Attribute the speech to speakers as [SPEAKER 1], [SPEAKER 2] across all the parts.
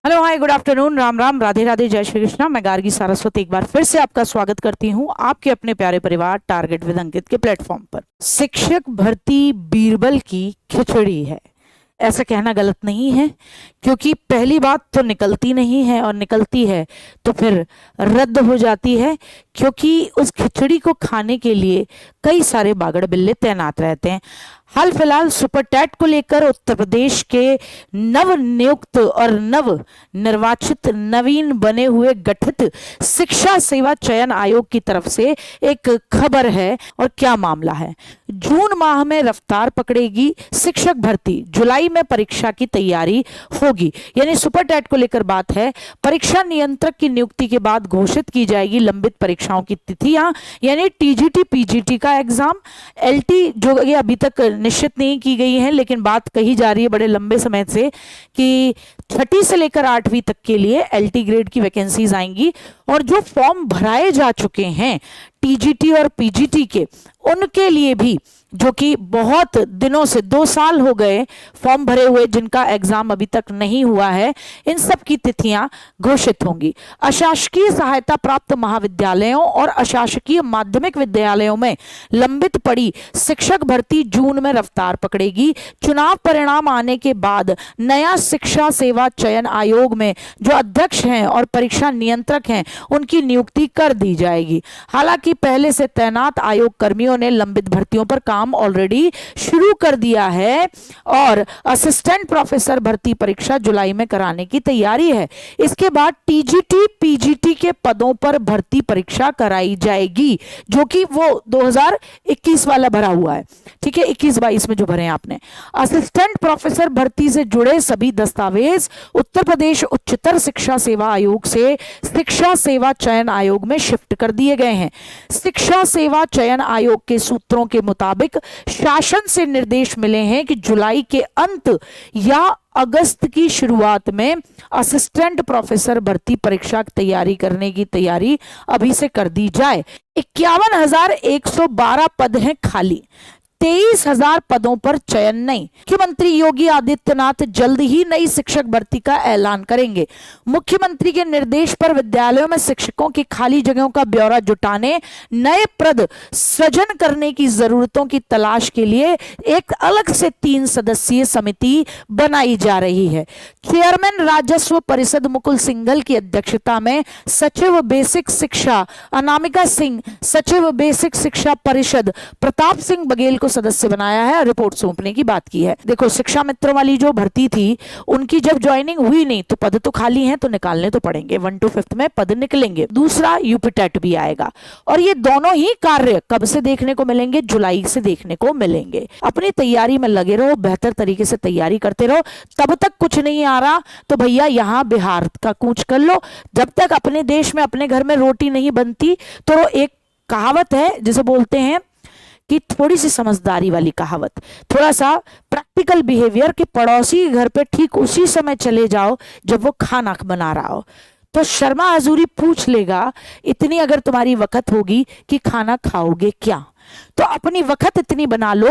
[SPEAKER 1] Hello hi good afternoon, Ram Ram, Radhe Radhe, जय श्री कृष्णा। मैं गार्गी सारस्वती एक बार फिर से आपका स्वागत करती हूँ आपके अपने प्यारे परिवार टारगेट विद अंकित के प्लेटफॉर्म पर। शिक्षक भर्ती बीरबल की खिचड़ी है, ऐसा कहना गलत नहीं है, क्योंकि पहली बात तो निकलती नहीं है और निकलती है तो फिर रद्द हो जाती है, क्योंकि उस खिचड़ी को खाने के लिए कई सारे बागड़ बिल्ले तैनात रहते हैं। हाल फिलहाल सुपर टैट को लेकर उत्तर प्रदेश के नव नियुक्त और नव निर्वाचित नवीन बने हुए गठित शिक्षा सेवा चयन आयोग की तरफ से एक खबर है। और क्या मामला है? जून माह में रफ्तार पकड़ेगी शिक्षक भर्ती, जुलाई में परीक्षा की तैयारी होगी। यानी सुपर टैट को लेकर बात है। परीक्षा नियंत्रक की नियुक्ति के बाद घोषित की जाएगी लंबित परीक्षाओं की तिथियां, यानी टीजीटी पीजीटी का एग्जाम, एलटी जो ये अभी तक निश्चित नहीं की गई है, लेकिन बात कही जा रही है बड़े लंबे समय से कि 6ठी से लेकर 8वीं तक के लिए एलटी ग्रेड की वैकेंसीज आएंगी। और जो फॉर्म भराए जा चुके हैं टीजीटी और पीजीटी के, उनके लिए भी, जो कि बहुत दिनों से 2 साल हो गए फॉर्म भरे हुए जिनका एग्जाम अभी तक नहीं हुआ है, इन सब की तिथियां घोषित होंगी। अशासकीय सहायता प्राप्त महाविद्यालयों और अशासकीय माध्यमिक विद्यालयों में लंबित पड़ी शिक्षक भर्ती जून में रफ्तार पकड़ेगी। चुनाव परिणाम आने के बाद नया शिक्षा सेवा चयन आयोग में जो अध्यक्ष हैं और परीक्षा नियंत्रक हैं, उनकी नियुक्ति कर दी जाएगी। हालांकि पहले से तैनात आयोग कर्मियों ने लंबित भर्तियों पर काम ऑलरेडी शुरू कर दिया है और असिस्टेंट प्रोफेसर भर्ती परीक्षा जुलाई में कराने की तैयारी है। इसके बाद टीजीटी पीजीटी के पदों पर भर्ती परीक्षा कराई जाएगी, जो कि वो 2021 वाला भरा हुआ है, ठीक है, 21-22 में जो भरे हैं आपने। असिस्टेंट प्रोफेसर भर्ती से जुड़े सभी दस्तावेज उत्तर प्रदेश उच्चतर शिक्षा सेवा आयोग से शिक्षा सेवा चयन आयोग में शिफ्ट कर दिए गए हैं। शिक्षा सेवा चयन आयोग के सूत्रों के मुताबिक शासन से निर्देश मिले हैं कि जुलाई के अंत या अगस्त की शुरुआत में असिस्टेंट प्रोफेसर भर्ती परीक्षा की तैयारी करने की तैयारी अभी से कर दी जाए। 51,112 पद हैं खाली, 23,000 पदों पर चयन नहीं। मुख्यमंत्री योगी आदित्यनाथ जल्द ही नई शिक्षक भर्ती का ऐलान करेंगे। मुख्यमंत्री के निर्देश पर विद्यालयों में शिक्षकों की खाली जगहों का ब्यौरा जुटाने, नए पद सृजन करने की जरूरतों की तलाश के लिए एक अलग से 3 सदस्यीय समिति बनाई जा रही है। चेयरमैन राजस्व परिषद मुकुल सिंघल की अध्यक्षता में सचिव बेसिक शिक्षा अनामिका सिंह, सचिव बेसिक शिक्षा परिषद प्रताप सिंह बघेल को सदस्य बनाया है और रिपोर्ट सौंपने की बात की है। देखो, शिक्षा मित्र वाली जो भर्ती थी, उनकी जब ज्वाइनिंग हुई नहीं तो पद तो खाली हैं, तो निकालने तो पड़ेंगे। 1 to 5th में पद निकलेंगे। दूसरा यूपी टेट भी आएगा और ये दोनों ही कार्य कब से देखने को मिलेंगे? जुलाई से देखने को मिलेंगे। अपनी तैयारी में लगे रहो, बेहतर तरीके से तैयारी करते रहो। तब तक कुछ नहीं आ रहा तो भैया यहाँ बिहार का कूच कर लो। जब तक अपने देश में अपने घर में रोटी नहीं बनती, तो एक कहावत है जिसे बोलते हैं कि थोड़ी सी समझदारी वाली कहावत, थोड़ा सा प्रैक्टिकल बिहेवियर, कि पड़ोसी के घर पे ठीक उसी समय चले जाओ जब वो खाना बना रहा हो, तो शर्मा हजूरी पूछ लेगा, इतनी अगर तुम्हारी वक़्त होगी कि खाना खाओगे क्या? तो अपनी वक़्त इतनी बना लो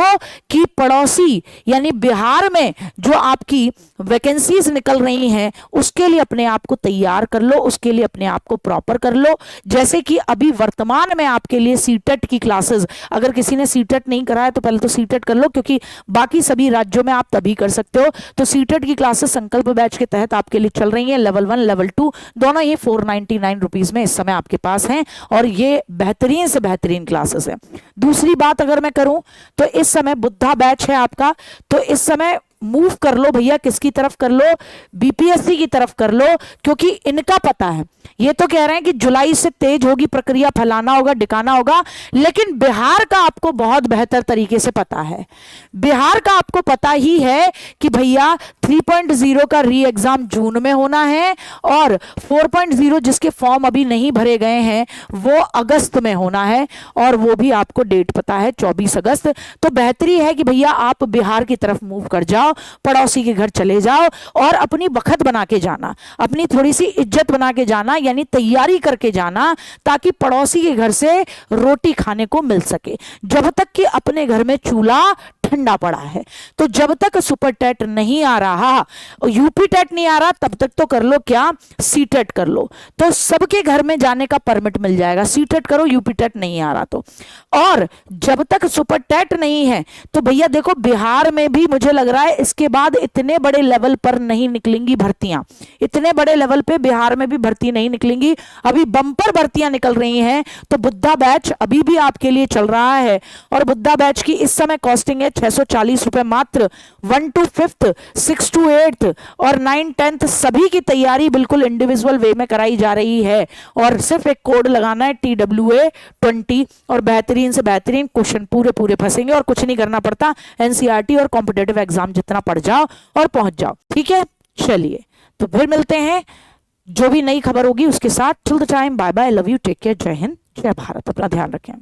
[SPEAKER 1] कि पड़ोसी यानी बिहार में जो आपकी वैकेंसीज निकल रही हैं, उसके लिए अपने आप को तैयार कर लो, उसके लिए अपने आप को प्रॉपर कर लो। जैसे कि अभी वर्तमान में आपके लिए सीटेट की क्लासेस, अगर किसी ने सीटेट नहीं कराया तो पहले तो सीटेट कर लो, क्योंकि बाकी सभी राज्यों में आप तभी कर सकते हो। तो सीटेट की क्लासेस संकल्प बैच के तहत आपके लिए चल रही है। लेवल 1 लेवल 2 दोनों ही 499 रुपीज में इस समय आपके पास हैं और ये बेहतरीन से बेहतरीन क्लासेस है। दूसरी बात अगर मैं करूं तो इस समय बुद्धा बैच है आपका, तो इस समय मूव कर लो भैया, किसकी तरफ कर लो? बीपीएससी की तरफ कर लो, क्योंकि इनका पता है। ये तो कह रहे हैं कि जुलाई से तेज होगी प्रक्रिया, फलाना होगा डिकाना होगा, लेकिन बिहार का आपको बहुत बेहतर तरीके से पता है। बिहार का आपको पता ही है कि भैया 3.0 का री एग्जाम जून में होना है और 4.0 जिसके फॉर्म अभी नहीं भरे गए हैं वो अगस्त में होना है, और वो भी आपको डेट पता है 24 अगस्त। तो बेहतरी है कि भैया आप बिहार की तरफ मूव कर जाओ, पड़ोसी के घर चले जाओ और अपनी बखत बना के जाना, अपनी थोड़ी सी इज्जत बना के जाना, यानी तैयारी करके जाना, ताकि पड़ोसी के घर से रोटी खाने को मिल सके। जब तक कि अपने घर में चूल्हा ठंडा पड़ा है। तो जब तक सुपर टेट नहीं आ रहा, यूपी टेट नहीं आ रहा, तब तक तो कर लो क्या, सी टेट कर लो, तो सबके घर में जाने का परमिट मिल जाएगा। सी टेट करो, यूपी टेट नहीं आ रहा तो। और जब तक सुपर टेट नहीं है तो भैया देखो बिहार में भी मुझे लग रहा है इसके बाद इतने बड़े लेवल पर नहीं निकलेंगी भर्तियां, इतने बड़े लेवल पे बिहार में भी भर्ती नहीं निकलेंगी। अभी बंपर भर्तियां निकल रही हैं। तो बुद्धा बैच अभी भी आपके लिए चल रहा है और बुद्धा बैच की इस समय कॉस्टिंग है 640 रुपए मात्र। 1 to 5th, 6 to 8th और 9 10th सभी की तैयारी बिल्कुल इंडिविजुअल वे में कराई जा रही है और सिर्फ एक कोड लगाना है TWA20 और बेहतरीन से बेहतरीन क्वेश्चन पूरे पूरे फंसेंगे और कुछ नहीं करना पड़ता। एनसीईआरटी और कॉम्पिटिटिव एग्जाम जितना पढ़ जाओ और पहुंच जाओ। ठीक है, चलिए तो फिर मिलते हैं जो भी नई खबर होगी उसके साथ। Till the time bye bye, love you, take care, जय हिंद, जय भारत, अपना ध्यान रखें।